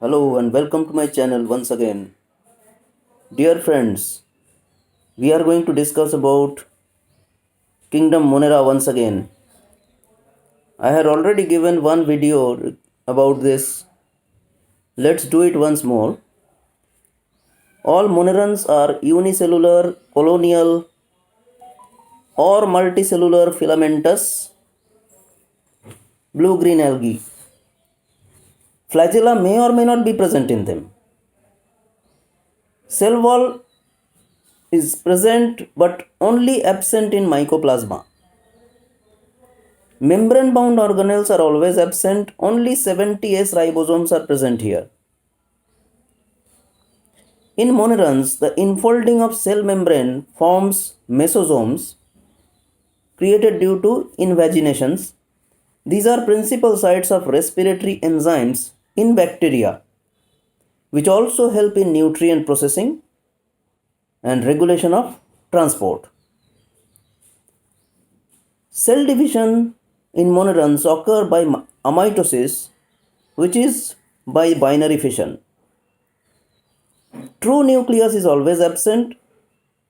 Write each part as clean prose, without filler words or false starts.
Hello and welcome to my channel once again. Dear friends, we are going to discuss about Kingdom Monera once again. I had already given one video about this. Let's do it once more. All Monerans are unicellular, colonial or multicellular filamentous blue-green algae. Flagella may or may not be present in them. Cell wall is present but only absent in mycoplasma. Membrane bound organelles are always absent, only 70S ribosomes are present here. In monerans, the infolding of cell membrane forms mesosomes created due to invaginations. These are principal sites of respiratory enzymes in bacteria, which also help in nutrient processing and regulation of transport. Cell division in monerans occur by amitosis, which is by binary fission. True nucleus is always absent,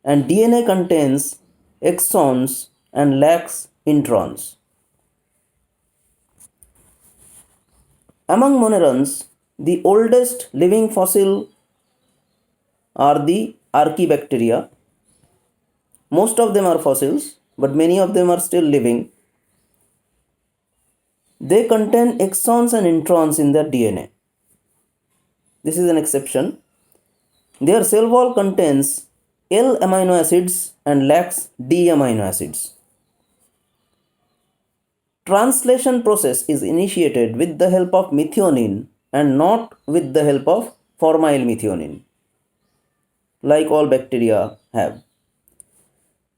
and DNA contains exons and lacks introns. Among monerans, the oldest living fossil are the Archaebacteria. Most of them are fossils, but many of them are still living. They contain exons and introns in their DNA. This is an exception. Their cell wall contains L amino acids and lacks D amino acids. Translation process is initiated with the help of methionine and not with the help of formyl methionine, like all bacteria have.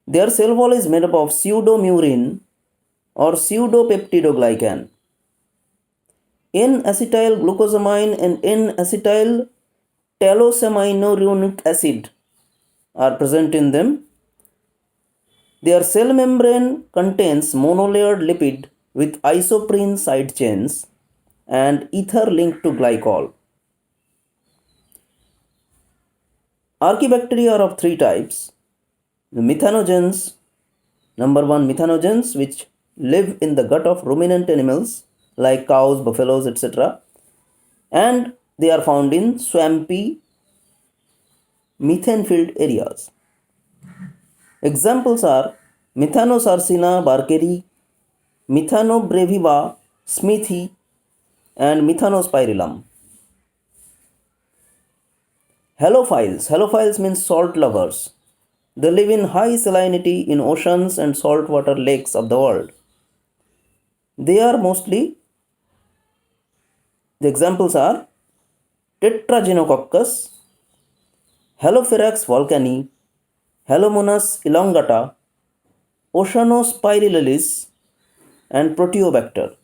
Their cell wall is made up of pseudomurine or pseudopeptidoglycan. N-acetyl glucosamine and N-acetyl talosaminuronic acid are present in them. Their cell membrane contains monolayered lipid with isoprene side chains and ether linked to glycol. Archaebacteria are of three types. The methanogens, number one, methanogens, which live in the gut of ruminant animals like cows, buffaloes, etc. And they are found in swampy, methane-filled areas. Examples are Methanosarcina barkeri, Methanobreviva smithi, and Methanospirillum. Halophiles. Halophiles means salt lovers. They live in high salinity in oceans and saltwater lakes of the world. They are mostly, the examples are Tetragenococcus, Halopherax volcani, Halomonas elongata, Oceanospirillus, and Proteobacter.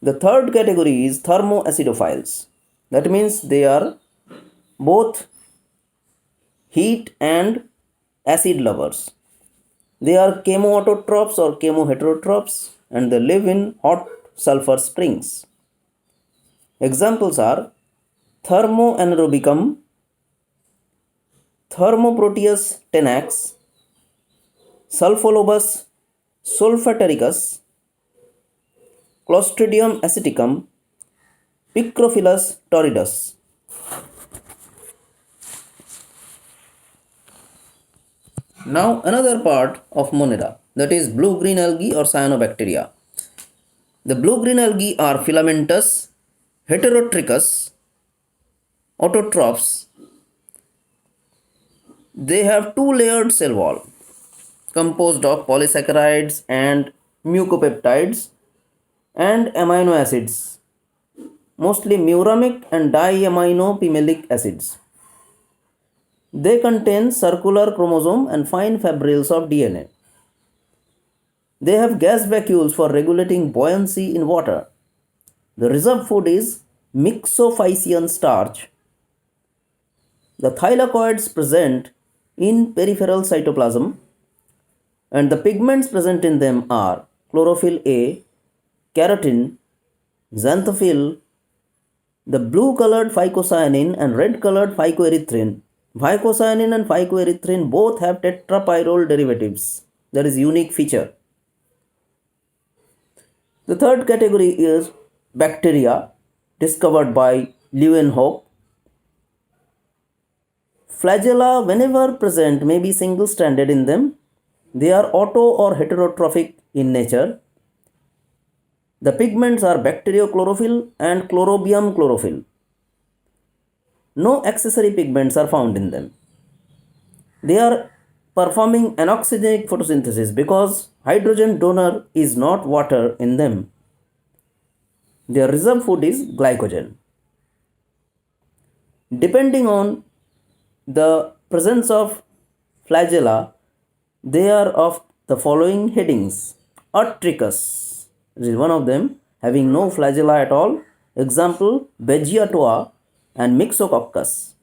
The third category is thermoacidophiles. That means they are both heat and acid lovers. They are chemoautotrophs or chemoheterotrophs and they live in hot sulfur springs. Examples are Thermoanaerobicum, Thermoproteus tenax, Sulfolobus sulfatericus, Clostridium aceticum, Picrophilus torridus. Now another part of Monera, that is blue-green algae or cyanobacteria. The blue-green algae are filamentous, heterotrichous, autotrophs. They have two-layered cell wall composed of polysaccharides and mucopeptides and amino acids, mostly muramic and diaminopimelic acids. They contain circular chromosome and fine fibrils of DNA. They have gas vacuoles for regulating buoyancy in water. The reserve food is myxophycean starch. The thylakoids present in peripheral cytoplasm and the pigments present in them are chlorophyll A, keratin, Xanthophyll, the blue colored phycocyanin and red colored phycoerythrin. Phycocyanin and phycoerythrin both have tetrapyrrole derivatives. That is unique feature. The third category is bacteria discovered by Leeuwenhoek. Flagella, whenever present, may be single stranded in them. They are auto or heterotrophic in nature. The pigments are bacteriochlorophyll and chlorobium chlorophyll. No accessory pigments are found in them. They are performing anoxygenic photosynthesis because hydrogen donor is not water in them. Their reserve food is glycogen. Depending on the presence of flagella, they are of the following headings. Atricus is one of them, having no flagella at all. Example, Beggiatoa and Myxococcus.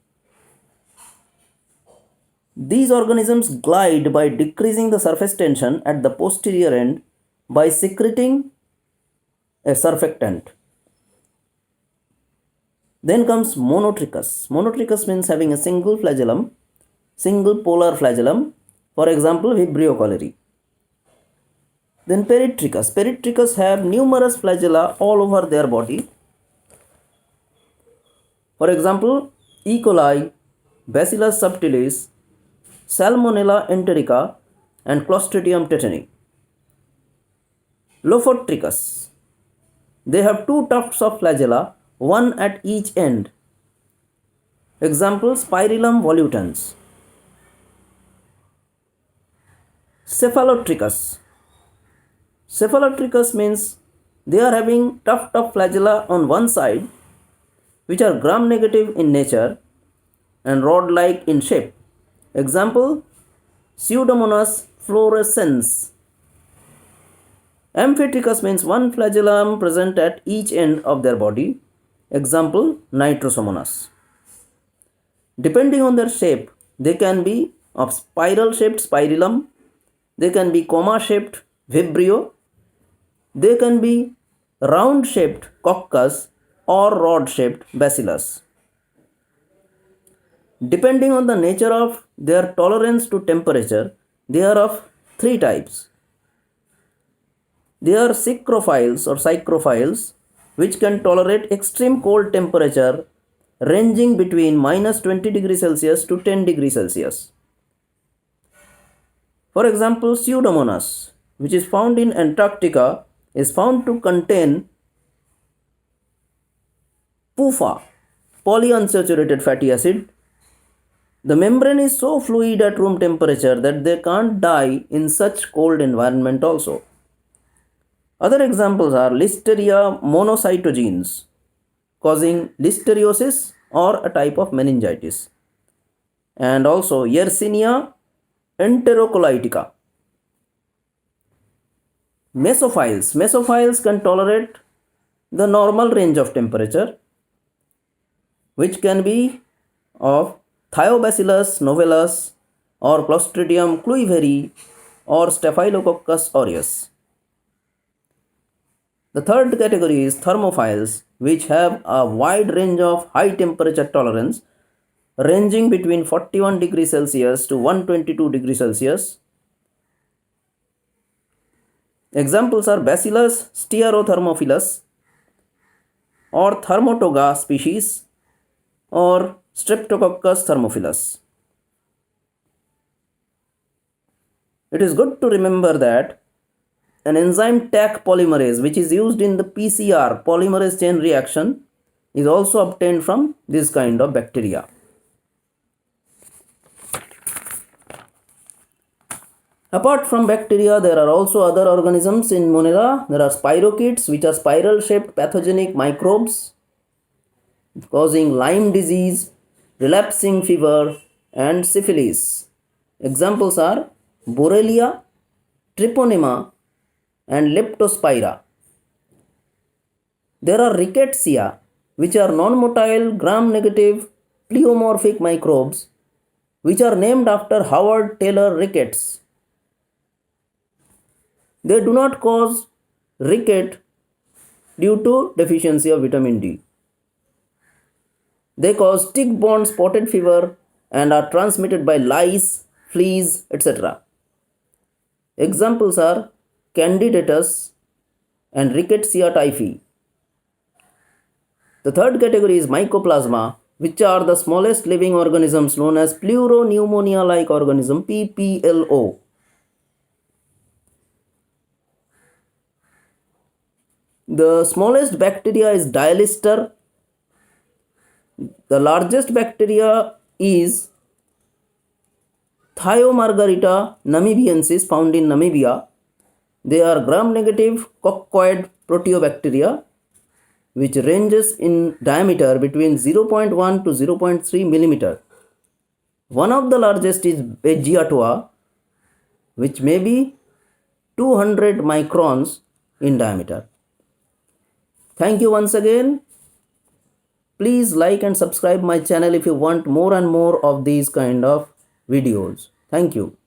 These organisms glide by decreasing the surface tension at the posterior end by secreting a surfactant. Then comes Monotrichus. Monotrichus means having a single flagellum, single polar flagellum, for example, Vibrio cholerae. Then Peritrichus. Peritrichus have numerous flagella all over their body. For example, E. coli, Bacillus subtilis, Salmonella enterica, and Clostridium tetani. Lophotrichus. They have two tufts of flagella, one at each end. Example, Spirillum volutans. Cephalotrichus. Cephalotrichus means they are having tuft of flagella on one side, which are gram-negative in nature and rod-like in shape. Example, Pseudomonas fluorescens. Amphitrichus means one flagellum present at each end of their body. Example, Nitrosomonas. Depending on their shape, they can be of spiral-shaped spirillum, they can be comma-shaped vibrio, they can be round-shaped coccus or rod-shaped bacillus. Depending on the nature of their tolerance to temperature, they are of three types. They are psychrophiles or psychrophiles, which can tolerate extreme cold temperature ranging between minus 20 degrees Celsius to 10 degrees Celsius. For example, Pseudomonas, which is found in Antarctica, is found to contain PUFA, polyunsaturated fatty acid. The membrane is so fluid at room temperature that they can't die in such cold environment also. Other examples are Listeria monocytogenes, causing listeriosis or a type of meningitis, and also Yersinia enterocolitica. Mesophiles. Mesophiles can tolerate the normal range of temperature, which can be of Thiobacillus novellus or Clostridium cluiveri or Staphylococcus aureus. The third category is thermophiles, which have a wide range of high temperature tolerance ranging between 41 degrees Celsius to 122 degrees Celsius. Examples are Bacillus stearothermophilus or Thermotoga species or Streptococcus thermophilus. It is good to remember that an enzyme Taq polymerase, which is used in the PCR polymerase chain reaction, is also obtained from this kind of bacteria. Apart from bacteria, there are also other organisms in Monera. There are spirochetes, which are spiral-shaped pathogenic microbes causing Lyme disease, relapsing fever, and syphilis. Examples are Borrelia, Treponema, and Leptospira. There are Rickettsia, which are non-motile gram-negative pleomorphic microbes, which are named after Howard Taylor Ricketts. They do not cause ricket due to deficiency of vitamin D. They cause tick-borne spotted fever and are transmitted by lice, fleas, etc. Examples are Candidatus and Rickettsia typhi. The third category is Mycoplasma, which are the smallest living organisms known as pleuropneumonia-like organism PPLO. The smallest bacteria is Dialister. The largest bacteria is Thiomargarita namibiensis, found in Namibia. They are gram-negative coccoid proteobacteria which ranges in diameter between 0.1 to 0.3 millimeter. One of the largest is Beggiatua, which may be 200 microns in diameter. Thank you once again. Please like and subscribe my channel if you want more and more of these kind of videos. Thank you.